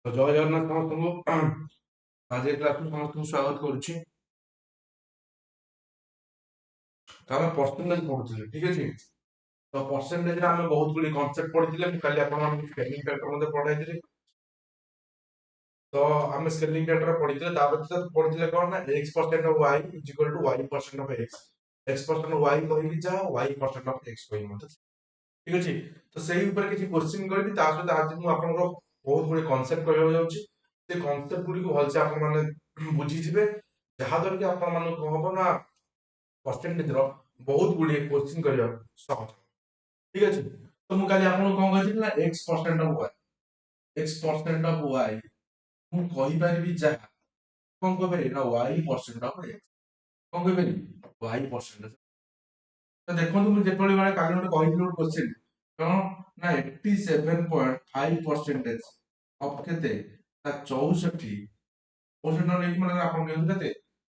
ତ ଜୟ ଜଗନ୍ନାଥ ସମସ୍ତଙ୍କୁ ଆଜି କ୍ଲାସକୁ ସମସ୍ତଙ୍କୁ ସ୍ୱାଗତ କରୁଛି। ତ ଆମେ ପରସେଣ୍ଟେଜ ପଢୁଥିଲେ, ଠିକ ଅଛି। ତ ପରସେଣ୍ଟେଜରେ ଆମେ ବହୁତ ଗୁଡ଼ିଏ କନସେପ୍ଟ ପଢିଥିଲେ। ମୁଁ କାଲି ଆପଣମାନଙ୍କୁ ସ୍କେଲିଂ ଫ୍ୟାକ୍ଟର ମଧ୍ୟ ପଢାଇଥିଲି। ତ ଆମେ ସ୍କେଲିଂ ଫ୍ୟାକ୍ଟର ପଢିଥିଲେ, ତା ବ୍ୟତୀତ ପଢିଥିଲେ କଣ ନା x percent of y is equal two y percent of x percent y କହିକି ଯାହା y ପରସେଣ୍ଟ ଅଫ x କହିକି ମଧ୍ୟ, ଠିକ ଅଛି। ତ ସେଇ ଉପରେ କିଛି କ୍ୱେଶ୍ଚିନ୍ କରିବି, ତା ସହିତ ଆଜି ମୁଁ ଆପଣଙ୍କର ବହୁତ ଗୁଡ଼ିଏ କନସେପ୍ଟ କହିବାକୁ ଯାଉଛି। ସେ କନସେପ୍ଟ ଗୁଡ଼ିକୁ ଭଲସେ ଆପଣମାନେ ବୁଝିଯିବେ, ଯାହାଦ୍ୱାରା କି ଆପଣମାନଙ୍କୁ କଣ ହବ ନା ପରସେଣ୍ଟେଜର ବହୁତ ଗୁଡ଼ିଏ କ୍ୱେଶ୍ଚିନ୍ କରିବାକୁ ସହଜ, ଠିକ ଅଛି। ତ ମୁଁ କାଲି ଆପଣଙ୍କୁ କଣ କହିଥିଲି ନା x ପରସେଣ୍ଟ ଅଫ y ମୁଁ କହିପାରିବି ଯାହା କଣ କହିପାରିବି ନା y ପରସେଣ୍ଟ ଅଫ x କଣ କହିପାରିବି y ପରସେଣ୍ଟ। ତ ଦେଖନ୍ତୁ ମୁଁ ଯେପରି ବେଳେ କାଲି ଗୋଟେ କହିଥିଲି ଗୋଟେ କ୍ୱେଶ୍ଚିନ୍ କଣ ନା 87.5% ଅଫ କେତେ ନା 64 ପରସେଣ୍ଟ ନେଇକି ମାନେ ଆପଣ ନିଅନ୍ତୁ କେତେ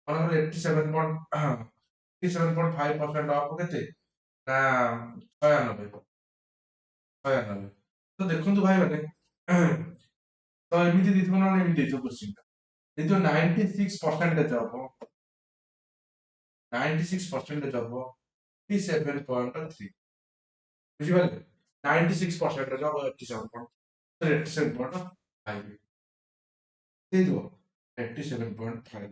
ମନେକର 87.5% ଅଫ କେତେ ନା 96। ତ ଦେଖନ୍ତୁ ଭାଇ ମାନେ ତ ଏମିତି ଦେଇଥିବ ନହେଲେ ଏମିତି ଦେଇଥିବ କ୍ୱେଶ୍ଚିନ୍ ଦେଇଥିବ 96% ହବ 87.3 ବୁଝିପାରିଲେ। 96% ହବ 87.5 ଦେଇଥିବ 87.5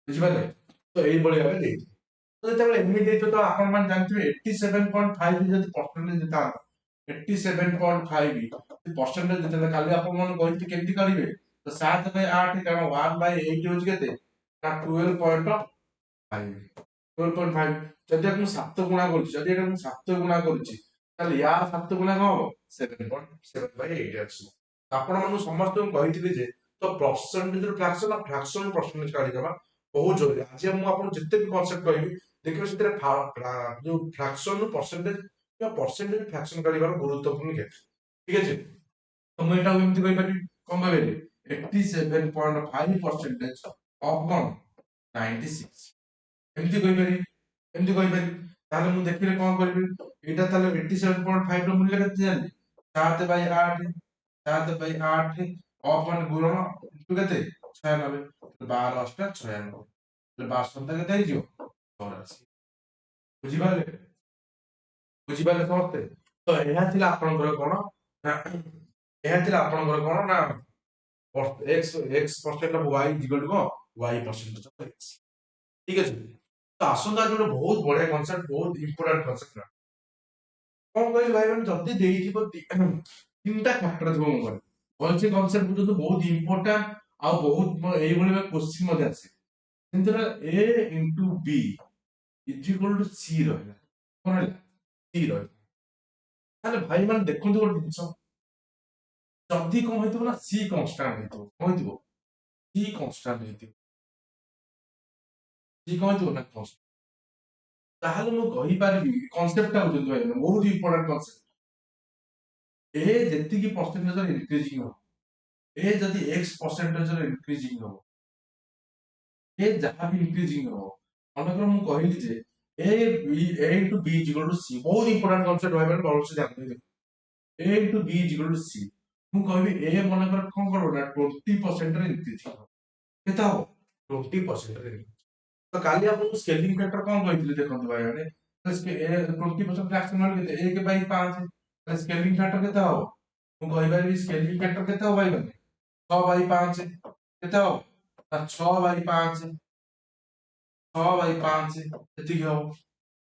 ବୁଝିପାରିଲେ। ତ ଏଇଭଳି ଭାବେ ଦେଇଥିବ। ତ ଯେତେବେଳେ ଏମିତି ଦେଇଥିବ ତ ଆପଣ ମାନେ ଜାଣିଥିବେ 87.5 ଯଦି ପରସେଣ୍ଟେଜ ଦେଇଥାନ୍ତା 87.5 ପରସେଣ୍ଟେଜ ଦେଇଥାନ୍ତା, କାଲି ଆପଣ ମାନେ କହିଥିଲେ କେମିତି କରିବେ ତ 7/8 କାରଣ 1/8 ହଉଛି କେତେ ନା 12.5 ଯଦି ମୁଁ 7 ଗୁଣା କରୁଛି, ଯଦି ଏଟା ମୁଁ 7 ଗୁଣା କରୁଛି ତାହେଲେ ୟା 7 ଗୁଣା କଣ ହବ 7.7/8 ଅଛି। ଆପଣ ମାନଙ୍କୁ ସମସ୍ତଙ୍କୁ କହିଥିଲି ଯେ ତ ପରସେଣ୍ଟେଜ ଫ୍ରାକ୍ସନ ଆଉ ଫ୍ରାକ୍ସନ ପରସେଣ୍ଟେଜ କାଢିଦବା ବହୁତ ଜରୁରୀ। ଆଜି ମୁଁ ଆପଣଙ୍କୁ ଯେତେ ବି କନସେପ୍ଟ କହିବି ଦେଖିବେ ସେଥିରେ ଯୋଉ ଫ୍ରାକ୍ସନ ପରସେଣ୍ଟେଜ କିମ୍ବା ପରସେଣ୍ଟେଜ ଫ୍ରାକ୍ସନ କାଢିବାର ଗୁରୁତ୍ୱପୂର୍ଣ୍ଣ କେତେ, ଠିକ ଅଛି। ତ ମୁଁ ଏଟାକୁ ଏମିତି କହିପାରିବି କଣ କହିପାରିବି 87.5% ଅଫ କଣ 96 ଏମିତି କହିପାରିବି, ଏମିତି କହିପାରିବି। ତାହେଲେ ମୁଁ ଦେଖିଲେ କଣ କରିବି ଏଇଟା ତାହେଲେ 87.5 ର ମୂଲ୍ୟ କେତେ ଜାଣିଲି 7/8 7/8 ଅଫ ମାନେ ଗୁଣନ ଇଣ୍ଟୁ କେତେ 96 12 ଅଷ୍ଟା 96 12 ସଂଖ୍ୟା କେତେ ହେଇଯିବ 84। ବୁଝିପାରିଲେ, ବୁଝିପାରିଲେ ସମସ୍ତେ। ତ ଏହା ଥିଲା ଆପଣଙ୍କର କଣ ନା ଏହା ଥିଲା ଆପଣଙ୍କର କଣ ନା x percent of y is equal two y percent of x, ଠିକ ଅଛି। ତ ଆସନ୍ତୁ ଆଜି ଗୋଟେ ବହୁତ ବଢିଆ କନସେପ୍ଟ, ବହୁତ ଇମ୍ପୋର୍ଟାଣ୍ଟ କନସେପ୍ଟ କଣ କହିଲି ଭାଇ ମାନେ ଯଦି ଦେଇଯିବ ତିନିଟା ଫ୍ୟାକ୍ଟର ଥିବ ମୋ ଘରେ ଭଲସେ କନସେପ୍ଟ ବୁଝନ୍ତୁ, ବହୁତ ଇମ୍ପୋର୍ଟାଣ୍ଟ ଆଉ ବହୁତ ଏଇଭଳି କ୍ୱେଶ୍ଚିନ୍ ମଧ୍ୟ ଆସେ। ଯେମିତି a into b is equal two c ରହିଲା, କଣ ହେଲା c ରହିଲା। ତାହେଲେ ଭାଇ ମାନେ ଦେଖନ୍ତୁ ଗୋଟେ ଜିନିଷ ଯଦି କଣ ହେଇଥିବ ନା c କନଷ୍ଟାଣ୍ଟ ହେଇଥିବ, କଣ ହେଇଥିବ c କନଷ୍ଟାଣ୍ଟ ହେଇଥିବ, c କଣ ହେଇଥିବ ନା କନଷ୍ଟାଣ୍ଟ। ତାହେଲେ ମୁଁ କହିପାରିବି କନସେପ୍ଟଟା ବୁଝନ୍ତୁ ଭାଇ ବହୁତ ଇମ୍ପୋର୍ଟାଣ୍ଟ କନସେପ୍ଟ। ଏ ଯେତିକି ପରସେଣ୍ଟେଜର ଇନକ୍ରିଜିଂ ହବ, ଏ ଯଦି x ପରସେଣ୍ଟେଜର ଇନକ୍ରିଜିଂ ହବ, ଏ ଯାହା ବି ଇନକ୍ରିଜିଂ ହବ ମନେକର ମୁଁ କହିଲି ଯେ a into b is equal to c ବହୁତ ଇମ୍ପୋର୍ଟାଣ୍ଟ କନସେପ୍ଟ ଭାଇ ମାନେ ଭଲସେ ଧ୍ୟାନ ଦେଇଦେବେ। a into b is equal to c ମୁଁ କହିବି a ମନେକର କଣ କରିବ ନା 20% ରେ ଇନକ୍ରିଜିଂ ହବ, କେତେ ହବ 20% ରେ। ତ କାଲି ଆପଣଙ୍କୁ ସ୍କେଲିଂ ଫ୍ୟାକ୍ଟର କଣ କହିଥିଲି ଦେଖନ୍ତୁ ଭାଇ ମାନେ 20% ଫ୍ରାକ୍ସନ ମାନେ କେତେ 1/5 ସ୍କେଲିଂ ଫ୍ୟାକ୍ଟର କେତେ ହବ ମୁଁ କହିପାରିବି ସ୍କେଲିଂ ଫ୍ୟାକ୍ଟର କେତେ ହବ ଭାଇ ମାନେ 6/5 କେତେ ହବ ନା 6/5 ଏତିକି ହବ।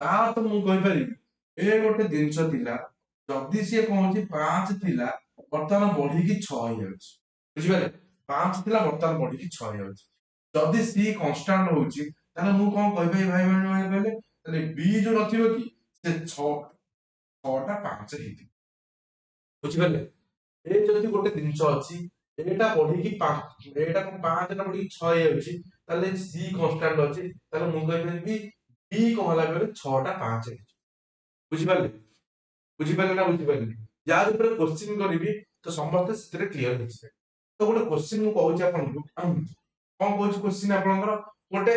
ତା ତ ମୁଁ କହିପାରିବି ଏ ଗୋଟେ ଜିନିଷ ଥିଲା ଯଦି ସିଏ କଣ ହଉଛି 5 ଥିଲା ବର୍ତ୍ତମାନ ବଢିକି 6 ହେଇଯାଉଛି, ବୁଝିପାରିଲେ 5 ଥିଲା ବର୍ତ୍ତମାନ ବଢିକି 6 ହେଇଯାଉଛି। ଯଦି ସି କନଷ୍ଟାଣ୍ଟ ହଉଛି ତାହେଲେ ମୁଁ କଣ କହିପାରିବି ଭାଇ ମାନେ କହିଲେ ତାହେଲେ ବି ଯୋଉ ନଥିବ କି ସେ 6ଟା 5 ହେଇଥିବ, ବୁଝିପାରିଲେ। ଏ ଯଦି ଗୋଟେ ଜିନିଷ ଅଛି ଏଟା ବଢିକି ଏଟା 5 ଟା ବଢିକି 6 ହେଇଯାଉଛି ତାହେଲେ ସି କନଷ୍ଟାଣ୍ଟ ଅଛି, ତାହେଲେ ମୁଁ କହିପାରିବି ବି କଣ ହେଲା କହିଲେ 6ଟା 5 ହେଇଯିବ, ବୁଝିପାରିଲେ, ବୁଝିପାରିଲେ ନା ବୁଝିପାରିଲେ। ଯାହାର ଉପରେ କ୍ୱେଶ୍ଚିନ୍ କରିବି ତ ସମସ୍ତେ ସେଥିରେ କ୍ଲିୟର ହେଇଯିବେ। ତ ଗୋଟେ କ୍ୱେଶ୍ଚିନ୍ ମୁଁ କହୁଛି ଆପଣଙ୍କୁ କଣ କହୁଛି କ୍ୱେଶ୍ଚିନ୍ ଆପଣଙ୍କର ଗୋଟେ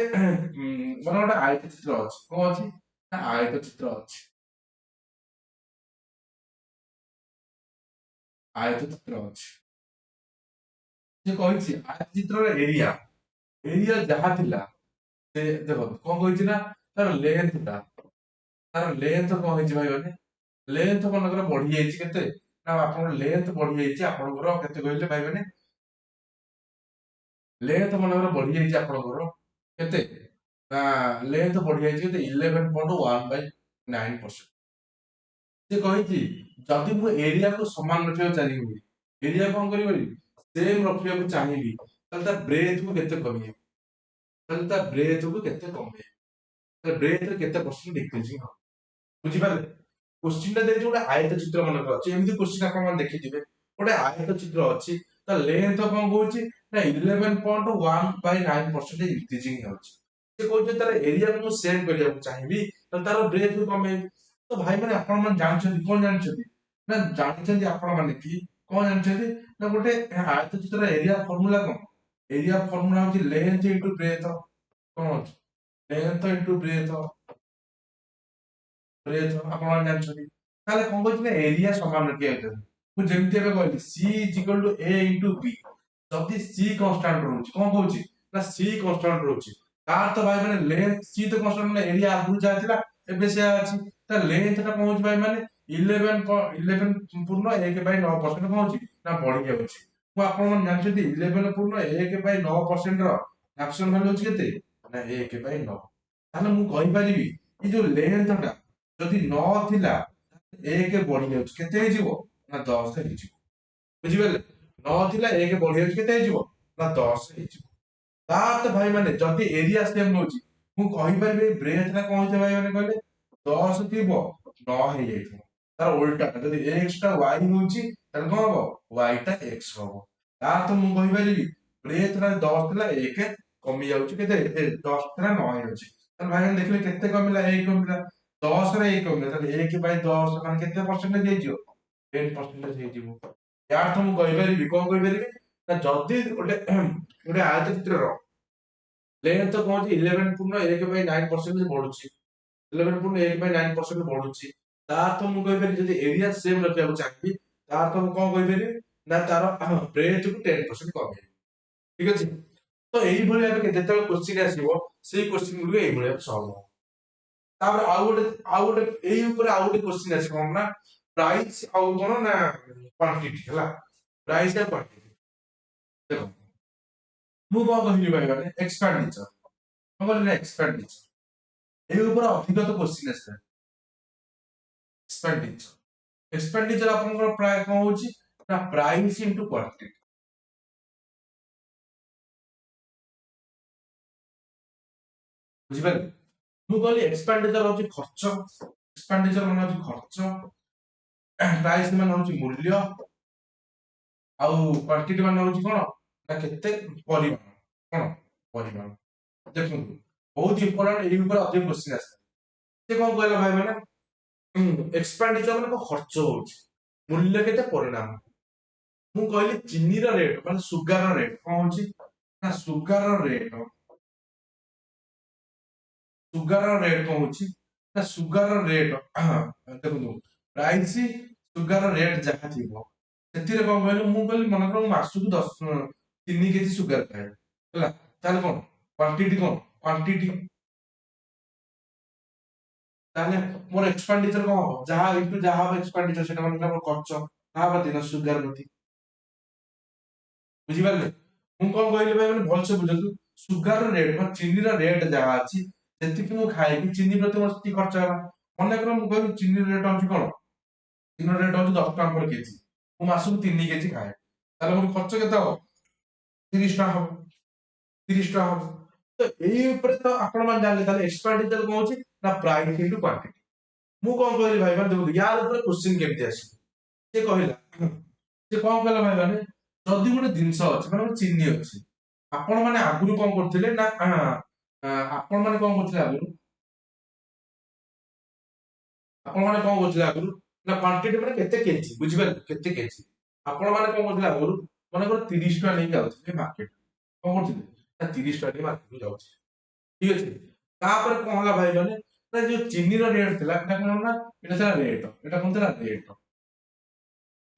ମାନେ ଗୋଟେ ଆୟତ ଚିତ୍ର ଅଛି, କଣ ଅଛି ନା ଆୟତ ଚିତ୍ର ଅଛି। ଆୟତ ଚିତ୍ର ଅଛି। ସେ କହିଛି ଆୟତ ଚିତ୍ରର ଏରିଆ ଯାହା ଥିଲା ସେ ଦେଖ କଣ କହିଛି ନା ତାର ଲେନ୍ଥ ଟା ତାର ଲେନ୍ଥ କଣ ହେଇଛି ଭାଇ ମାନେ ଲେନ୍ଥ ମନେକର ବଢି ଯାଇଛି କେତେ ନା ଆପଣଙ୍କର ଲେନ୍ଥ ବଢି ଯାଇଛି ଆପଣଙ୍କର କେତେ କହିଲେ ଭାଇ ମାନେ ଲେନ୍ଥ ମନେକର ବଢି ଯାଇଛି ଆପଣଙ୍କର କେତେ ନା ଲେନ୍ଥ ବଢି ଯାଇଛି କେତେ 11.1/9%। ସେ କହିଛି ଯଦି ମୁଁ ଏରିଆକୁ ସମାନ ରଖିବାକୁ ଚାହିଁବି ଏରିଆ କଣ କରିବି ସେମ୍ ରଖିବାକୁ ଚାହିଁବି ତାହେଲେ ତା ବ୍ରେଥକୁ କେତେ କମେଇବି ତାହେଲେ ତା ବ୍ରେଥକୁ କେତେ କମେଇବି ତାହେଲେ ବ୍ରେଥରେ କେତେ ପରସେଣ୍ଟ ଡିକ୍ରିଜିଂ ହବ ବୁଝିପାରିଲେ। କୋଶ୍ଚିନ୍ଟା ଦେଇଛି ଗୋଟେ ଆୟତ ଚିତ୍ର ମନେକର ଅଛି ଏମିତି କୋଶ୍ଚିନ୍ ଆପଣମାନେ ଦେଖିଥିବେ ଗୋଟେ ଆୟତ ଚିତ୍ର ଅଛି ତା ଲେନ୍ଥ କଣ କହୁଛି ନା 11.1/9% ଇନକ୍ରିଜିଂ ହେଉଛି। ସେ କହୁଛି ତାର ଏରିଆକୁ ମୁଁ ସେମ୍ କରିବାକୁ ଚାହିଁବି ତାହେଲେ ତାର ବ୍ରେଥକୁ କମେଇବି। ତ ଭାଇ ମାନେ ଆପଣ ମାନେ ଜାଣିଛନ୍ତି କଣ ଜାଣିଛନ୍ତି ନା ଜାଣିଛନ୍ତି ଆପଣ ମାନେ କି କଣ ଜାଣିଛନ୍ତି ନା ଗୋଟେ ଆୟତ ଚିତ୍ର ଏରିଆ ଫର୍ମୁଲା କଣ ଏରିଆ ଫର୍ମୁଲା ହଉଛି ଲେନ୍ଥ ଇንଟୁ ବ୍ରେଥ କଣ ଅଛି ଲେନ୍ଥ ଇንଟୁ ବ୍ରେଥ ଆପଣ ମାନେ ଜାଣିଛନ୍ତି ତାହେଲେ କଣ କହୁଛି ନା ଏରିଆ ସମାନ ରଖିବାକୁ ମୁଁ ଯେମିତି ଏବେ କହିଲି C is equal to A into B ଯଦି C କନଷ୍ଟାଣ୍ଟ ରହୁଛି କଣ କହୁଛି ନା C କନଷ୍ଟାଣ୍ଟ ରହୁଛି ତାର ତ ଭାଇ ମାନେ ଲେନ୍ଥ C ତ କନଷ୍ଟାଣ୍ଟ ମାନେ ଏରିଆ ଆଗରୁ ଯାହା ଥିଲା ଏବେ ସେୟା ଅଛି ତା ଲେନ୍ଥ ଟା କଣ ହଉଛି ଭାଇ ମାନେ 11.1/9% କଣ ହଉଛି ନା ବଢି ଯାଉଛି। ମୁଁ ଆପଣ ମାନେ ଜାଣିଛନ୍ତି 11.1/9% ର ଫ୍ରାକ୍ସନ ଭ୍ୟାଲୁ ହଉଛି କେତେ ନା 1/9। ତାହେଲେ ମୁଁ କହିପାରିବି ଏଇ ଯୋଉ ଲେନ୍ଥ ଟା ଯଦି 9 ଥିଲା 1 ବଢି ଯାଉଛି କେତେ ହେଇଯିବ ନା 10 ହେଇଯିବ ବୁଝିପାରିଲେ 9 ଥିଲା 1 ବଢି ଯାଉଛି କେତେ ହେଇଯିବ ନା 10 ହେଇଯିବ। ତା ତ ଭାଇ ମାନେ ଯଦି ଏରିଆ ସେମ୍ ରହୁଛି ମୁଁ କହିପାରିବି ବ୍ରେଥ ଟା କଣ ହେଇଥିବ ଭାଇ ମାନେ କହିଲେ 10 ଥିବ 9 ହେଇଯାଇଥିବ ତାର ଓଲଟା ଯଦି x ଟା y ହଉଛି ତାହେଲେ କଣ ହବ y ଟା x ହବ। ତା ତ ମୁଁ କହିପାରିବି ବ୍ରେଥ ଟା 10 ଥିଲା 1 କମି ଯାଉଛି କେତେ 10 ଥିଲା 9 ହେଇଯାଉଛି ତାହେଲେ ଭାଇ ମାନେ ଦେଖିଲେ କେତେ କମିଲା 1 କମିଲା 10 ରେ 1 କମିଲା ତାହେଲେ 1/10 ମାନେ କେତେ ପରସେଣ୍ଟେଜ ହେଇଯିବ 10% ହେଇଯିବ। ୟାର ତ ମୁଁ କହିପାରିବି କଣ କହିପାରିବି ନା ଯଦି ଗୋଟେ ଆୟତ ଚିତ୍ରର ଲେନ୍ଥ କଣ ହଉଛି 11.1/9% ବଢୁଛି 11.1/9% ବଢୁଛି ତାର ତ ମୁଁ କହିପାରିବି ଯଦି ଏରିଆ ସେମ୍ ରଖିବାକୁ ଚାହିଁବି ତାର ତ ମୁଁ କଣ କହିପାରିବି ନା ତାର ବ୍ରେଥକୁ 10% କମେଇବି ଠିକ ଅଛି। ତ ଏଇଭଳି ଭାବେ ଯେତେବେଳେ କୋଶ୍ଚିନ୍ ଆସିବ ସେଇ କୋଶ୍ଚିନ୍ ଗୁଡିକ ଏଇଭଳି ଭାବେ ସଲ୍ଭ ହବ। ତାପରେ ଆଉ ଗୋଟେ ଏଇ ଉପରେ ଆଉ ଗୋଟେ କୋଶ୍ଚିନ୍ ଆସିବ କଣ ନା ପ୍ରାଇସ୍ ଆଉ କଣ ନା କ୍ୱାଣ୍ଟିଟି ହେଲା ପ୍ରାଇସ୍ ଆଉ କ୍ୱାଣ୍ଟିଟି ଦେଖ ମୁଁ କଣ କହିଲି ଭାଇ ମାନେ ଏକ୍ସପେଣ୍ଡିଚର କଣ କହିଲି ନା ଏକ୍ସପେଣ୍ଡିଚର ଏଇ ଉପରେ ଅଧିକ ତ କୋଶ୍ଚିନ୍ ଆସିବ ଏକ୍ସପେଣ୍ଡିଚର ଆପଣଙ୍କର ପ୍ରାୟ କଣ ହଉଛି ନା ପ୍ରାଇସ୍ ଇନଟୁ କ୍ୱାଣ୍ଟିଟି ବୁଝିପାରିଲେ। ମୁଁ କହିଲି ଏକ୍ସପେଣ୍ଡିଚର ହଉଛି ଖର୍ଚ୍ଚ ଏକ୍ସପେଣ୍ଡିଚର ମାନେ ହଉଛି ଖର୍ଚ୍ଚ ପ୍ରାଇସ୍ ମାନେ ହଉଛି ମୂଲ୍ୟ ଆଉ କ୍ୱାଣ୍ଟିଟି ମାନେ ହଉଛି କଣ ନା କେତେ ପରିମାଣ କଣ ପରିମାଣ। ଦେଖନ୍ତୁ ବହୁତ ଇମ୍ପୋର୍ଟାଣ୍ଟ ଏଇ ଉପରେ ଅଧିକ କୋଶ୍ଚିନ୍ ଆସିଥାଏ ସେ କଣ କହିଲା ଭାଇ ମାନେ ଏକ୍ସପେଣ୍ଡିଚର ମାନେ କଣ ଖର୍ଚ୍ଚ ହଉଛି ମୂଲ୍ୟ କେତେ ପରିଣାମ। ମୁଁ କହିଲି ଚିନିର ରେଟ୍ ମାନେ ସୁଗାର ରେଟ୍ କଣ ହଉଛି ନା ସୁଗାର ରେଟ୍ କଣ ହଉଛି ନା ସୁଗାର ରେଟ୍ ଦେଖନ୍ତୁ ପ୍ରାଇସ୍ ସୁଗାର ରେଟ୍ ଯାହା ଥିବ ସେଥିରେ କଣ କହିଲେ ମୁଁ କହିଲି ମନେକର ମୁଁ ମାସକୁ 3 କେଜି ସୁଗାର ଖାଏ ହେଲା ତାହେଲେ କଣ କ୍ୱାଣ୍ଟିଟି କଣ କ୍ୱାଣ୍ଟିଟି ତାହେଲେ ମୋର ଏକ୍ସପେଣ୍ଡିଚର କଣ ହବ ଯାହା ଇନଟୁ ଯାହା ହବ ଏକ୍ସପେଣ୍ଡିଚର ସେଟା ମାନେ ଆମର ଖର୍ଚ୍ଚ କାହା ପ୍ରତି ନା ସୁଗାର ପ୍ରତି ବୁଝିପାରିଲେ। ମୁଁ କଣ କହିଲି ଭାଇ ମାନେ ଭଲସେ ବୁଝନ୍ତୁ ସୁଗାର ରେଟ୍ ବା ଚିନିର ରେଟ୍ ଯାହା ଅଛି ଯେତିକି ମୁଁ ଖାଇବି ଚିନି ପ୍ରତି ମୋର ସେତିକି ଖର୍ଚ୍ଚ ହେଲା ମନେକର ମୁଁ କହିବି ଚିନି ରେଟ୍ ହଉଛି କଣ ଚିନି ରେଟ୍ ହଉଛି 10 ଟଙ୍କା per କେଜି ମୁଁ ମାସକୁ 3 କେଜି ଖାଏ ତାହେଲେ ମୋର ଖର୍ଚ୍ଚ କେତେ ହବ 30 ଟଙ୍କା ହବ 30 ଟଙ୍କା ହବ। ତ ଏଇ ଉପରେ ତ ଆପଣ ମାନେ ଜାଣିଲେ ତାହେଲେ ଏକ୍ସପେଣ୍ଡିଚର କଣ ହଉଛି ନା ପ୍ରାଇସ୍ ଇନଟୁ କ୍ୱାଣ୍ଟିଟି। ମୁଁ କଣ କହିଲି ଭାଇ ମାନେ ଦେଖନ୍ତୁ ୟାର ଉପରେ କ୍ୱେଶ୍ଚିନ୍ କେମିତି ଆସିବ ସେ କହିଲା ସେ କଣ କହିଲା ଭାଇ ମାନେ ଯଦି ଗୋଟେ ଜିନିଷ ଅଛି ମାନେ ଗୋଟେ ଚିନି ଅଛି ଆପଣ ମାନେ ଆଗରୁ କଣ କରୁଥିଲେ ନା ଆପଣ ମାନେ କଣ କରୁଥିଲେ ଆଗରୁ ଆପଣ ମାନେ କଣ କରୁଥିଲେ ଆଗରୁ ନା କ୍ୱାଣ୍ଟିଟି ମାନେ କେତେ କେଜି ବୁଝିପାରିଲେ କେତେ କେଜି ଆପଣ ମାନେ କଣ କରୁଥିଲେ ଆଗରୁ ମନେକର 30 ଟଙ୍କା ନେଇକି ଯାଉଥିଲେ ମାର୍କେଟ କଣ କରୁଥିଲେ ନା 30 ଟଙ୍କା ନେଇକି ମାର୍କେଟକୁ ଯାଉଥିଲେ ଠିକ ଅଛି। ତାପରେ କଣ ହେଲା ଭାଇ ମାନେ ନା ଯୋଉ ଚିନିର ରେଟ୍ ଥିଲା ଏଟା କଣ ନା ଏଟା ଥିଲା ରେଟ୍ ଏଟା କଣ ଥିଲା ରେଟ୍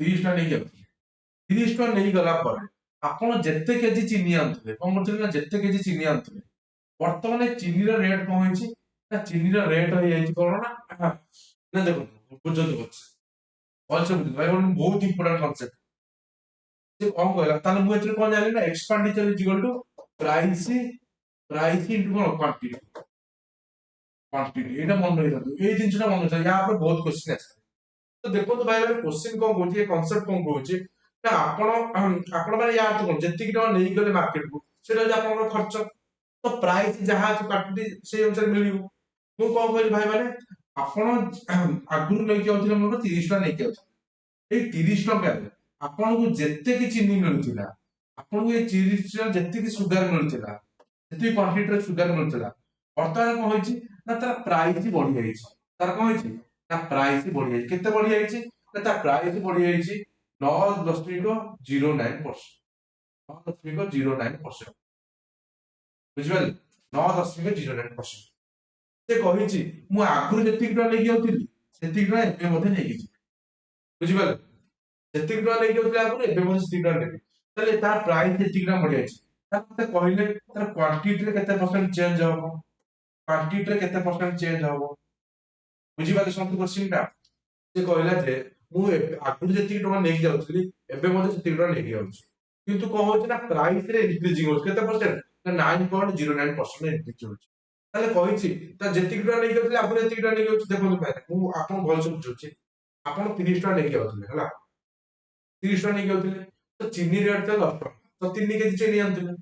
30 ଟଙ୍କା ନେଇକି ଯାଉଥିଲେ 30 ଟଙ୍କା ନେଇଗଲା ପରେ ଆପଣ ଯେତେ କେଜି ଚିନି ଆଣୁଥିଲେ କଣ କରୁଥିଲେ ନା ଯେତେ କେଜି ଚିନି ଆଣୁଥିଲେ ବର୍ତ୍ତମାନ ଚିନିର ରେଟ୍ କଣ ହେଇଛି ନା ଚିନିର ରେଟ୍ ହେଇଯାଇଛି କଣ ନା ଦେଖନ୍ତୁ ବୁଝନ୍ତୁ ଭଲସେ ବୁଝନ୍ତୁ ଭାଇ ବହୁତ ଇମ୍ପୋର୍ଟାଣ୍ଟ କନସେପ୍ଟ ସେ କଣ କହିଲା ତାହେଲେ ମୁଁ ଏଥିରେ କଣ ଜାଣିଲି ନା expenditure is equal to price into କଣ କ୍ୱାଣ୍ଟିଟି ଏଇଟା ମନେ ରଖିଥାନ୍ତୁ ଏଇ ଜିନିଷଟା ମନେ ରଖିଥାନ୍ତୁ ୟା ଉପରେ ବହୁତ କ୍ୱେଶ୍ଚିନ୍ ଆସିଥାଏ ତ ଦେଖନ୍ତୁ ଭାଇ ମାନେ କ୍ୱେଶ୍ଚିନ୍ କଣ କହୁଛି ଏ କନସେପ୍ଟ କଣ କହୁଛି ନା ଆପଣ ମାନେ ୟା ଅର୍ଥ କଣ ଯେତିକି ଟଙ୍କା ନେଇକି ଗଲେ ମାର୍କେଟକୁ ସେଇଟା ହଉଛି ଆପଣଙ୍କର ଖର୍ଚ୍ଚ ତ ପ୍ରାଇସ୍ ଯାହା ଅଛି କ୍ୱାଣ୍ଟିଟି ସେଇ ଅନୁସାରେ ମିଳିବ ମୁଁ କଣ କହିଲି ଭାଇ ମାନେ ଆପଣ ଆଗରୁ ନେଇକି ଯାଉଥିଲେ ମୋର 30 ଟଙ୍କା ନେଇକି ଯାଉଥିଲେ ଏଇ 30 ଟଙ୍କାରେ ଆପଣଙ୍କୁ ଯେତିକି ଚିନି ମିଳୁଥିଲା ଆପଣଙ୍କୁ ଏଇ 30 ଟଙ୍କା ଯେତିକି ସୁଗାର ମିଳୁଥିଲା ଯେତିକି କ୍ୱାଣ୍ଟିଟିର ସୁଗାର ମିଳୁଥିଲା ବର୍ତ୍ତମାନ କଣ ହେଇଛି ନା ତାର ପ୍ରାଇସ୍ ବଢି ଯାଇଛି ତାର କଣ ହେଇଛି ନା ପ୍ରାଇସ୍ ବଢି ଯାଇଛି କେତେ ବଢି ଯାଇଛି ନା ତା ପ୍ରାଇସ୍ ବଢି ଯାଇଛି 9.09% ବୁଝିପାରିଲେ 9.09% ସେ କହିଛି ମୁଁ ଆଗରୁ ଯେତିକି ଟଙ୍କା ନେଇକି ଯାଉଥିଲି ସେତିକି ଟଙ୍କା ଏବେ ମଧ୍ୟ ନେଇକି ଯିବି ବୁଝିପାରିଲେ ଯେତିକି ଟଙ୍କା ନେଇକି ଯାଉଥିଲେ ଆଗରୁ ଏବେ ମଧ୍ୟ ସେତିକି ଟଙ୍କା ନେବି ତାହେଲେ ତାର ପ୍ରାଇସ୍ ଯେତିକି ଟଙ୍କା ବଢିଯାଇଛି ତାର ମତେ କହିଲେ ତାର କ୍ୱାଣ୍ଟିଟିରେ କେତେ ପରସେଣ୍ଟ ଚେଞ୍ଜ ହବ କ୍ୱାଣ୍ଟିଟିରେ କେତେ ପରସେଣ୍ଟ ଚେଞ୍ଜ ହବ ବୁଝିପାରିଲେ ସମସ୍ତ କୋଶ୍ଚିନ୍ ଟା ସେ କହିଲା ଯେ ମୁଁ ଆଗରୁ ଯେତିକି ଟଙ୍କା ନେଇକି ଯାଉଥିଲି ଏବେ ମଧ୍ୟ ସେତିକି ଟଙ୍କା ନେଇକି ଯାଉଛି କିନ୍ତୁ କଣ ହଉଛି ନା ପ୍ରାଇସ୍ ରେ ଇନକ୍ରିଜିଂ ହଉଛି କେତେ ପରସେଣ୍ଟ ନା 9.09% ଇନକ୍ରିଜ ହଉଛି ତାହେଲେ କହିଛି ତା ଯେତିକି ଟଙ୍କା ନେଇକି ଯାଉଥିଲେ ଆଗରୁ ଯେତିକି ଟଙ୍କା ନେଇକି ଯାଉଛି ଦେଖନ୍ତୁ ଭାଇ ମୁଁ ଆପଣଙ୍କୁ ଭଲସେ ବୁଝଉଛି ଆପଣ 30 ଟଙ୍କା ନେଇକି ଯାଉଥିଲେ ହେଲା 30 ଟଙ୍କା ନେଇକି ଯାଉଥିଲେ ତ ଚିନି ରେଟ୍ ଥିଲା 10 ଟଙ୍କା ତ 3 କେଜି ଚିନି ଆଣୁଥିଲେ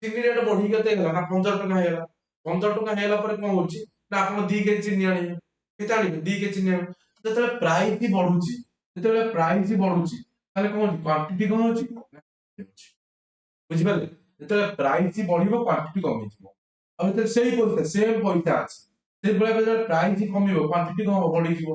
ଚିନି ରେଟ୍ ବଢିକି କେତେ ହେଇଗଲା ନା 15 ଟଙ୍କା ହେଇଗଲା 15 ଟଙ୍କା ହେଇଗଲା ପରେ କଣ ହଉଛି ନା ଆପଣ 2 କେଜି ଚିନି ଆଣିବେ କେତେ ଆଣିବେ 2 କେଜି ଚିନି ଆଣିବେ ଯେତେବେଳେ ପ୍ରାଇସ୍ ବଢୁଛି ଯେତେବେଳେ ପ୍ରାଇସ୍ ବଢୁଛି ତାହେଲେ କଣ ହଉଛି କ୍ୱାଣ୍ଟିଟି କଣ ହଉଛି ବୁଝିପାରିଲେ ଯେତେବେଳେ ପ୍ରାଇସ୍ ବଢିବ କ୍ୱାଣ୍ଟିଟି କମିଯିବ ଆଉ ଯେତେବେଳେ ସେଇ ପଇସା ସେମ୍ ପଇସା ଅଛି ସେଇଭଳିଆ ଯେତେବେଳେ ପ୍ରାଇସ୍ କମିବ କ୍ୱାଣ୍ଟିଟି କଣ ହବ ବଢିଯିବ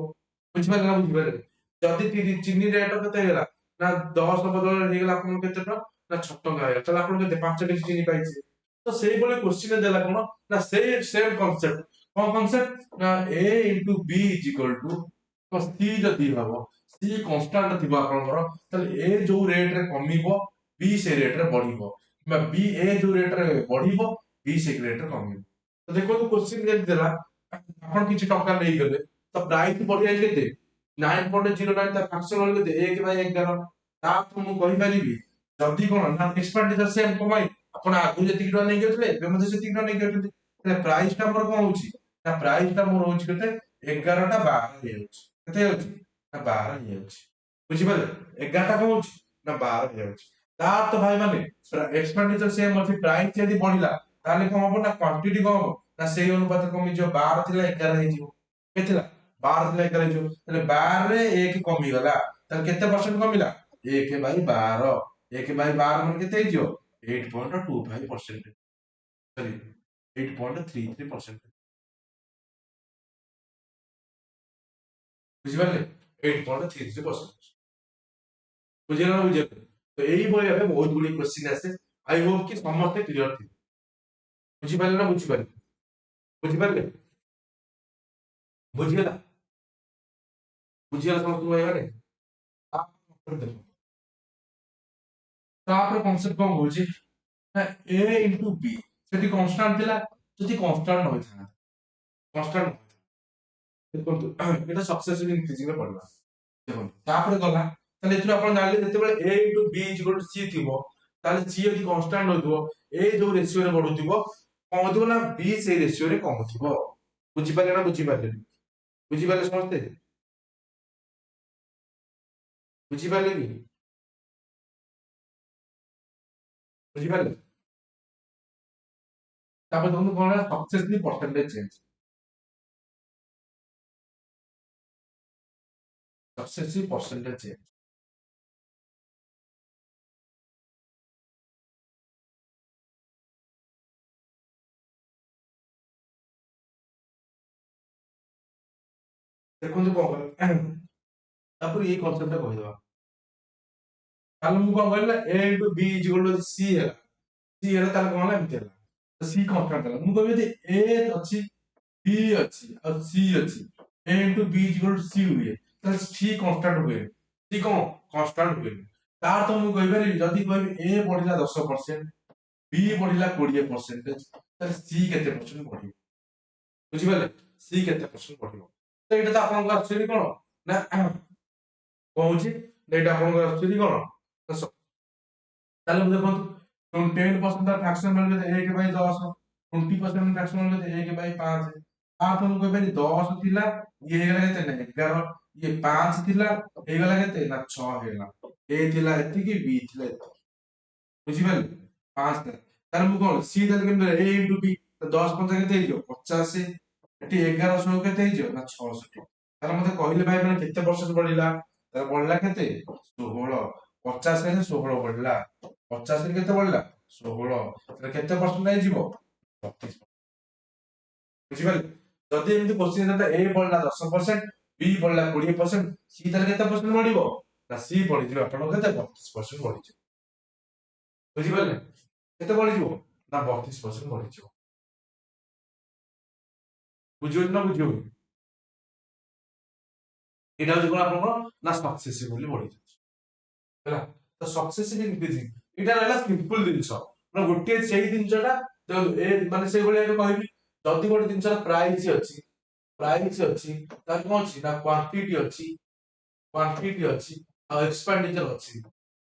ବୁଝିପାରିଲେ ନା ବୁଝିପାରିଲେ ଯଦି ଚିନି ରେଟ୍ କେତେ ହେଇଗଲା ନା 10 ବଦଳରେ ହେଇଗଲା ଆପଣଙ୍କୁ କେତେ ଟଙ୍କା ନା 6 ଟଙ୍କା ହେଇଗଲା ତାହେଲେ ଆପଣ କେତେ 5 କେଜି ଚିନି ପାଇଯିବେ ତ ସେଇଭଳି କ୍ୱେଶ୍ଚିନ୍ ଦେଲା କଣ ନା ସେଇ ସେମ୍ କନସେପ୍ଟ କଣ କନସେପ୍ଟ ନା a into b is equal to c ଯଦି ହବ c କନଷ୍ଟାଣ୍ଟ ଥିବ ଆପଣଙ୍କର ତାହେଲେ a ଯୋଉ ରେଟ୍ ରେ କମିବ b ସେ ରେଟ୍ ରେ ବଢିବ କିମ୍ବା b a ଯୋଉ ରେଟ୍ ରେ ବଢିବ b ସେ ରେଟ୍ ରେ କମିବ ତ ଦେଖନ୍ତୁ କ୍ୱେଶ୍ଚିନ୍ ଯେମିତି ଦେଲା ଆପଣ କିଛି ଟଙ୍କା ନେଇଗଲେ ତ ପ୍ରାଇସ୍ ବଢିଯାଇଛି କେତେ 9.09 ତା ଫ୍ରାକ୍ସନାଲ କେତେ 1/11 ତାଠୁ ମୁଁ କହିପାରିବି ଯଦି କଣ ନା ଏକ୍ସପେଣ୍ଡିଚର ସେମ୍ କମାଇ ଆପଣ ଆଗରୁ ଯେତିକି ଟଙ୍କା ନେଇକି ଯାଉଥିଲେ ଏବେ ମଧ୍ୟ ସେତିକି ଟଙ୍କା ନେଇକି ଯାଉଛନ୍ତି ତାହେଲେ ପ୍ରାଇସ୍ ଟା ଆମର କଣ ହଉଛି ନା ପ୍ରାଇସ୍ ଟା ମୋର ହଉଛି କେତେ 11ଟା 12 ହେଇଯାଉଛି କେତେ ହେଇଯାଉଛି ନା 12 ହେଇଯାଉଛି ବୁଝିପାରିଲେ 11ଟା କଣ ହଉଛି ନା 12 ହେଇଯାଉଛି ତା ତ ଭାଇ ମାନେ ଏକ୍ସପେଣ୍ଡିଚର ସେମ୍ ଅଛି ପ୍ରାଇସ୍ ଯଦି ବଢିଲା ତାହେଲେ କଣ ହବ ନା କ୍ୱାଣ୍ଟିଟି କଣ ହବ ନା ସେଇ ଅନୁପାତରେ କମିଯିବ 12 ଥିଲା 11 ହେଇଯିବ କେତେ ଥିଲା 12 ଥିଲା 11 ହେଇଯିବ ତାହେଲେ 12 ରେ 1 କମିଗଲା ତାହେଲେ କେତେ ପରସେଣ୍ଟ କମିଲା 1/12 1/12 ମାନେ କେତେ ହେଇଯିବ 8.25% ସରି 8.33% ବୁଝିପାରିଲେ 8.33% ବୁଝିଗଲା ନା ବୁଝିପାରିଲେ ତ ଏଇଭଳି ଭାବେ ବହୁତ ଗୁଡିଏ କ୍ୱେଶ୍ଚିନ୍ ଆସେ ଆଇ ହୋପ କି ସମସ୍ତେ କ୍ଲିୟର ଥିବେ ବୁଝିପାରିଲେ ନା ବୁଝିପାରିଲେ ବୁଝିପାରିଲେ ବୁଝିଗଲା ବୁଝିଗଲା ସମସ୍ତଙ୍କୁ ଭାଇ ମାନେ ତାପରେ ଦେଖ ତାପରେ କନସେପ୍ଟ କଣ କହୁଛି ନା a into b ସେଠି କନଷ୍ଟାଣ୍ଟ ଥିଲା ଯଦି କନଷ୍ଟାଣ୍ଟ ନ ହୋଇଥାନ୍ତା କନଷ୍ଟାଣ୍ଟ ଦେଖନ୍ତୁ ଏଟା ସକ୍ସେସିଭ ଇନକ୍ରିଜିଂ ରେ ପଡିବା ଦେଖନ୍ତୁ ତାପରେ ଗଲା ତାହେଲେ ଏଥିରୁ ଆପଣ ଜାଣିଲେ ଯେତେବେଳେ a into b is equal to c ଥିବ ତାହେଲେ c ଯଦି କନଷ୍ଟାଣ୍ଟ ହୋଇଥିବ a ଯୋଉ ରେସିଓରେ ବଢୁଥିବ କଣ ହଉଥିବ ନା b ସେଇ ରେସିଓରେ କମୁଥିବ ବୁଝିପାରିଲେ ନା ବୁଝିପାରିଲେ ବୁଝିପାରିଲେ ସମସ୍ତେ ବୁଝିପାରିଲେ କି ବୁଝିପାରିଲେ ତାପରେ ଦେଖନ୍ତୁ କଣ ହେଲା ସକ୍ସେସିଭ ପରସେଣ୍ଟେଜ ଚେଞ୍ଜ ସକ୍ସେସିଭ ପରସେଣ୍ଟେଜ ଚେଞ୍ଜ ଦେଖନ୍ତୁ କଣ କରେ ତାପରେ ଏଇ କନସେପ୍ଟ ଟା କହିଦବା ତାହେଲେ ମୁଁ କଣ କହିଲି ନା a into b is equal to c ହେଲା c ହେଲା ତାହେଲେ କଣ ହେଲା ଏମିତି ହେଲା ତ c କନଷ୍ଟାଣ୍ଟ ହେଲା ମୁଁ କହିବି ଯଦି a ଅଛି b ଅଛି ଆଉ c ଅଛି a into b is equal to c ହୁଏ ତାହେଲେ c କନଷ୍ଟାଣ୍ଟ ହୁଏ c କଣ କନଷ୍ଟାଣ୍ଟ ହୁଏ तार तो मुझे कहीपर जदि कह ए बढ़ला 10%, बी बढ़ला 20%, सी केते परसेंट बढ़ बुझिपारे सी केते परसेंट बढ़ तो ये तो आपन एक्चुअली कोन ना कहूची एटा आपन एक्चुअली कोन तो ताले मुझे देखो 10% फ्रैक्शन मान लेते 1/10, 20% फ्रैक्शन मान लेते 1/5, आ तो मुझे कहीपर 10 थिला ये हेगला केते ना 11, ये 5 थिला हेगला केते ना 6 हेगला, ए थिला एति की बी थिला एति बुझिपारे 5 था तार मु कोन सी ताले केमते ए इनटू बी तो 10 5 केते हेजो 85 एटी 1100 केते हेजो ना 600 तार मते कहले भाई माने केते परसेंट बढ़िला तार बढ़ला केते 16 50 रे 16 बढ़िला 50 रे केते बढ़िला 16 तार केते परसेंट आइ जीवो 32 बुझिपारे जदि एमति क्वेश्चन था ए बढ़ला 10% बी बढ़ला 20% सी तार केते परसेंट बढ़िबो ना सी बढ़ि जीव आपन केते 32% बढ़ि जीव बुझिपारे केते बढ़ि जीव ना 32% बढ़ि जीव बुझियो ना बुझियो এটা হচ্ছে কোন আপনার না সক্সেসিভলি বଢି যাଉଛି ହେଲା ତ ସକ୍ସେସିଭ ଇନକ୍ରିଜିଂ ଏଇଟା ରହିଲା ସିମ୍ପଲ ଜିନିଷ ମାନେ ଗୋଟିଏ ସେଇ ଜିନିଷଟା ଏ ମାନେ ସେଇଭଳିଆ ଏବେ କହିବି ଯଦି ଗୋଟେ ଜିନିଷର ପ୍ରାଇସ୍ ଅଛି ତାର କଣ ଅଛି ନା କ୍ୱାଣ୍ଟିଟି ଅଛି ଆଉ ଏକ୍ସପେଣ୍ଡିଚର ଅଛି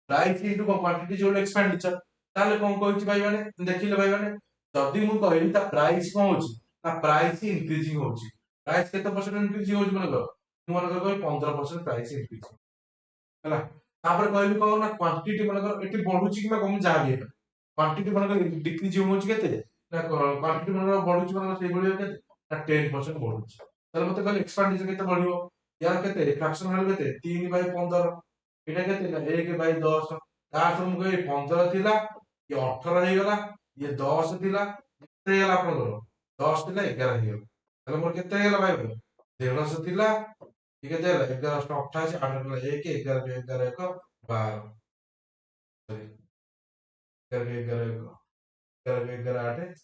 ପ୍ରାଇସ୍ ଇନଟୁ କ୍ୱାଣ୍ଟିଟି ଯୋଉ ଏକ୍ସପେଣ୍ଡିଚର ତାହେଲେ କଣ କହିଛି ଭାଇ ମାନେ ଦେଖିଲେ ଭାଇ ମାନେ ଯଦି ମୁଁ କହିଲି ତା ପ୍ରାଇସ୍ କଣ ହଉଛି ନା ପ୍ରାଇସ୍ ଇନକ୍ରିଜିଂ ହଉଛି ପ୍ରାଇସ୍ କେତେ ପରସେଣ୍ଟ ଇନକ୍ରିଜିଂ ହଉଛି ମନେକର ମୁଁ ମନେକର କହିବି 15% ପ୍ରାଇସ୍ ଇନକ୍ରିଜିଂ ହେଲା ତାପରେ କହିବି କଣ ନା କ୍ୱାଣ୍ଟିଟି ମନେକର ଏଠି ବଢୁଛି କିମ୍ବା କମୁଛି ଯାହା ବି ହେଇପାରେ କ୍ୱାଣ୍ଟିଟି ମନେକର ଡିକ୍ରିଜ ହଉଛି କେତେ ନା କ୍ୱାଣ୍ଟିଟି ମନେକର ବଢୁଛି ମନେକର ସେଇଭଳି କେତେ ନା 10% ବଢୁଛି ତାହେଲେ ମତେ କହିଲେ ଏକ୍ସପାଣ୍ଡିଚର କେତେ ବଢିବ यार केते फ्रैक्शन वैल्यू केते 3/15 एटा केते ना 1/10 तार तो मुझे 15 थिला ये 18 हे गला ये 10 थिला केते गला आपनकर 10 थिला 11 हे गला ताले मोर केते गला भाई 150 थिला ये केते गला 11 88 8 गला 1 11 11 1 12 सॉरी 11 11 1 11 8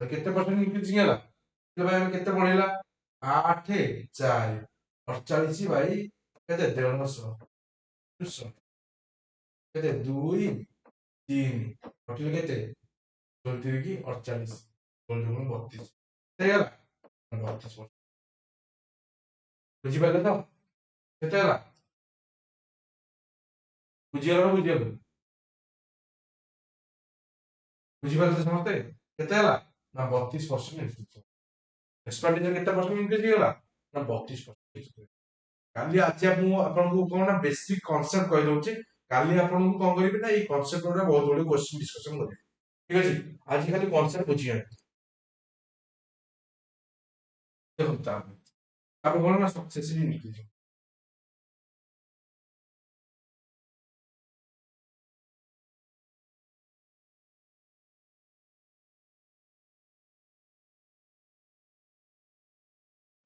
तो केते परसेंट इंक्रीज गला तो भाई हम केते बढ़िला 8 4 48 भाई केते 150 200 केते 2 3 टोटल केते 24 की 48 बोल दूं 32 केते गला 32 बुझी पाले तो केते गला बुझिगला बुझिगला बुझी पाले तो समझते केते गला ना 32% इंक्रीज एक्सपेंडिचर केते परसेंट इंक्रीज गला ना 32% काली आज आपको कौन ना बेसिक कॉन्सेप्ट कहि दउची काली आपको कौन करिवे ना ये कॉन्सेप्ट रे बहुत बड़ी क्वेश्चन डिस्कशन करिवे ठीक अछि आज खाली कॉन्सेप्ट बुझिया देखो ता आप बोलो ना successful increase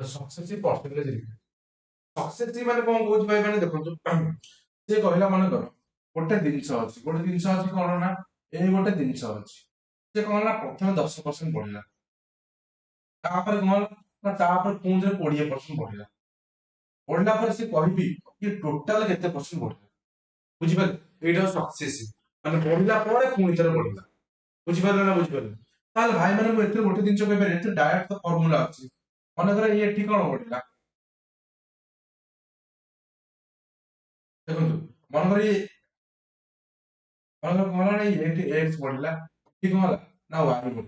successful percentage successful माने कोन कहउची भाई माने देखो से कहला माने करो गोटे जिंस अछि कोन ना ए गोटे जिंस अछि से कोन ना प्रथम 10% बढ़िला तापर कोन ना तापर पुंजरे 20% बढ़िला बढ़िला पर से कहबी कि टोटल केते परसेंट बढ़िला बुझि पारे एटा सक्सेस माने बढ़िला परे पुनी थरे बढ़िला बुझि पारे ना बुझि पारे ताले भाई माने को एते गोटे जिंस कहबे एते डायरेक्ट तो फार्मूला अछि मने करे ये एठी कोन बढ़िला देखंतु मन करे मन कहला नै एठी x बढ़िला कि कहला ना y बढ़िला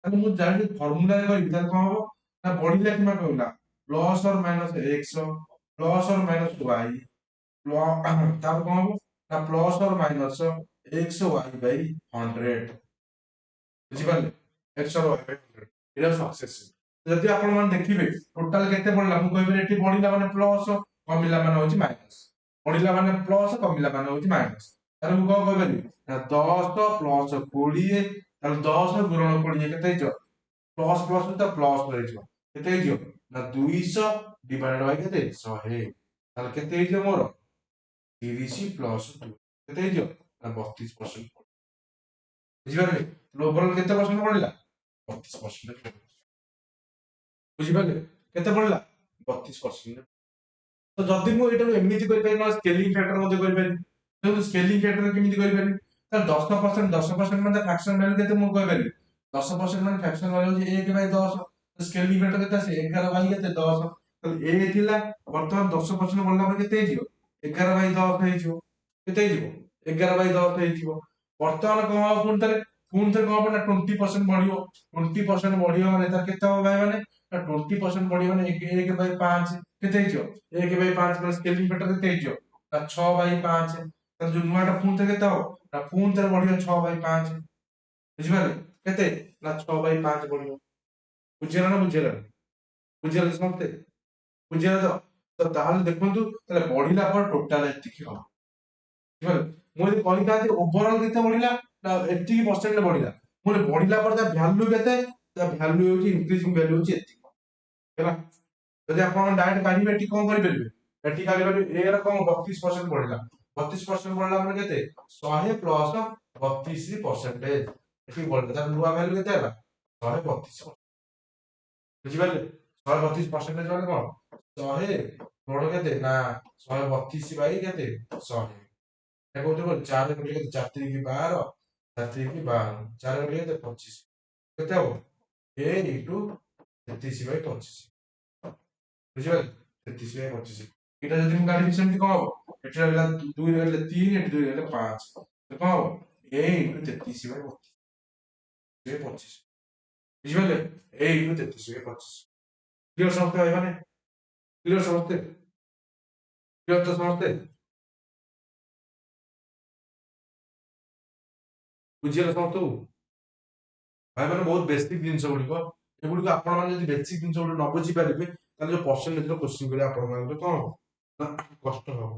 ताले मु जानि फार्मूला रे कहबि ताले कोन हबो ना बढ़िला किमा कहला प्लस और माइनस x प्लस और माइनस y तापर कोन हबो ना प्लस और माइनस x y बाय 100 बुझि पारले x और y बाय 100 एटा सक्सेस जदि आपण मान देखिबे टोटल केते पडला मु कहबे एठी बढ़िला माने प्लस कमिला माने होची माइनस बढ़िला माने प्लस कमिला माने होची माइनस ताले मु कोन कहबे ना 10 प्लस 20 ताले 10 गुणन 20 केते हिजो प्लस प्लस तो प्लस रह हिजो केते हिजो ना 200 डिवाइडेड बाय केते 100 ताले केते हिजो मोर 30 प्लस 2 केते हिजो ना 32% बुझिपारले ओभरऑल केते परसेंट बढ़िला 32% बुझिपारले केते बढ़िला 32% तो जदि मु एटा एमिति करि पारि न स्केलिंग फैक्टर मध्ये करि पारि तो स्केलिंग फैक्टर केमिति करि पारि त 10% मतलब फ्रैक्शन वैल्यू केते मु कहि पारि 10% ମାନେ फ्रैक्शन वैल्यू जे 1 बाय 10 तो स्केलिंग फैक्टर केते आसे 11 बाय केते 10 तो ए थिला वर्तमान 10% बोलला पर केते हिजियो 11 बाय 10 हिजियो केते हिजियो 11 बाय 10 हिजियो वर्तमान कोन हो पुन थरे कोन ना 20% बढ़ियो 20% बढ़ियो माने तार केते हो भाई माने 20% बढ़ियो माने 1 बाय 5 केते हिजियो 1 बाय 5 प्लस स्केलिंग फैक्टर केते हिजियो 6 बाय 5 तर जो नुआटा पुन थरे केते हो ना पुन थरे बढ़ियो 6 बाय 5 बुझिबाले केते ना 6 बाय 5 बढ़ियो बुझिला ना बुझिला समझते बुझिला तो ताहले देखंतु ताले बढ़िला पर टोटल एतिकी हो बुझिबाले मु যদি কইতাছি ওভারঅল কেতে বড়িলা না এতিকি परसेंट বড়িলা মু বড়িলা पर তা ভ্যালু কেতে তা ভ্যালু হଉଛି ইনক্রিজিং ভ্যালু হଉଛି এতিকি ହେଲା ଯଦି ଆପଣ ଡାଇରେକ୍ଟ କାଢିବେ ଏଠି କଣ କରିପାରିବେ ଏଠି କାଢିବେ ଏ ର କଣ 32% ବଢିଲା 32% ବଢିଲା ମାନେ କେତେ 100 ପ୍ଲସ 32% ଏଠି ବଢିଲା ତାର ନୂଆ ଭ୍ୟାଲୁ କେତେ ହେଲା 132 ବୁଝିପାରିଲେ 132% ମାନେ କଣ 100 ବଡ କେତେ ନା 132 ବାଇ କେତେ 100 এটা কত বল 4 গুণিত কেতে 4 3 কি 12 4 3 কি 12 4 গুণিত কেতে 25 কেতে হবো a ইনটু 33 বাই 25 বুঝিপারলে 33 বাই 25 এটা যদি ମୁଁ କାଢିବି ସେମିତି କଣ ହବ ଏଠି ରହିଲା 2 ରହିଲେ 3 ଏଠି 2 ରହିଲେ 5 ତ କଣ ହବ a ଇନଟୁ 33 ବାଇ 25 ବୁଝିପାରିଲେ a ଇନଟୁ 33 ବାଇ 25 क्लियर ସମସ୍ତେ ଭାଇ ମାନେ क्लियर ସମସ୍ତେ क्लियर ତ ସମସ୍ତେ ବୁଝିଗଲେ ସମସ୍ତଙ୍କୁ ଭାଇ ମାନେ ବହୁତ ବେସିକ ଜିନିଷ ଗୁଡିକ ଏଗୁଡିକ ଆପଣ ମାନେ ଯଦି ବେସିକ ଜିନିଷ ଗୁଡିକ ନ ବୁଝି ପାରିବେ ତାହେଲେ ଯୋଉ ପରସେଣ୍ଟେଜ ର କୋଶ୍ଚିନ୍ କରିବା ଆପଣ ମାନଙ୍କର କଣ ହବ ନା କଷ୍ଟ ହବ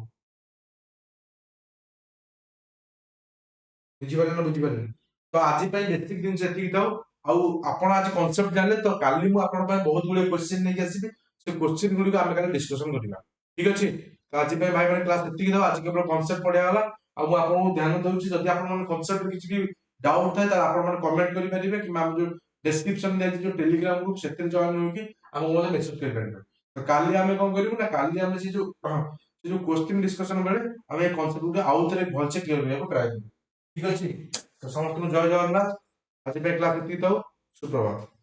ବୁଝିପାରିଲେ ନା ବୁଝିପାରିଲେ ତ ଆଜି ପାଇଁ ବେସିକ ଜିନିଷ ଏତିକି ଥାଉ ଆଉ ଆପଣ ଆଜି କନସେପ୍ଟ ଜାଣିଲେ ତ କାଲି ମୁଁ ଆପଣଙ୍କ ପାଇଁ ବହୁତ ଗୁଡିଏ କୋଶ୍ଚିନ୍ ନେଇକି ଆସିବି ସେ କୋଶ୍ଚିନ୍ ଗୁଡିକ ଆମେ କାଲି ଡିସ୍କସନ କରିବା ଠିକ ଅଛି ତ ଆଜି ପାଇଁ ଭାଇ ମାନେ କ୍ଲାସ ଏତିକି ଥାଉ ଆଜି କେବଳ କନସେପ୍ଟ ପଢିଆ ଗଲା ଆଉ ମୁଁ ଆପଣଙ୍କୁ ଧ୍ୟାନ ଦଉଛି ଯଦି ଆପଣ ମାନେ କନସେପ୍ଟ କିଛି ବି ଡାଉଟ ଥାଏ ତାହେଲେ ଆପଣ ମାନେ କମେଣ୍ଟ କରିପାରିବେ କିମ୍ବା ଆମ ଯୋଉ ଡେସ୍କ୍ରିପସନ ଦିଆଯାଇଛି ଯୋଉ ଟେଲିଗ୍ରାମ ଗ୍ରୁପ ସେଥିରେ ଜଏନ୍ ହୋଇକି ଆମକୁ ମଧ୍ୟ ମେସେଜ କରିପାରିବେ ତ କାଲି ଆମେ କଣ କରିବୁ ନା କାଲି ଆମେ ସେ ଯୋଉ କୋଶ୍ଚିନ୍ ଡିସ୍କସନ ବେଳେ ଆମେ ଏ କନସେପ୍ଟ ଗୁଡିକ ଆଉ ଥରେ ଭଲସେ କ୍ଲିୟର କରିବାକୁ ଟ୍ରାଏ କରିବୁ ଠିକ ଅଛି ତ ସମସ୍ତଙ୍କୁ ଜୟ ଜଗନ୍ନାଥ ଆଜି ପାଇଁ କ୍ଲାସ ଏତିକି ଥାଉ ସୁପ୍ରଭାତ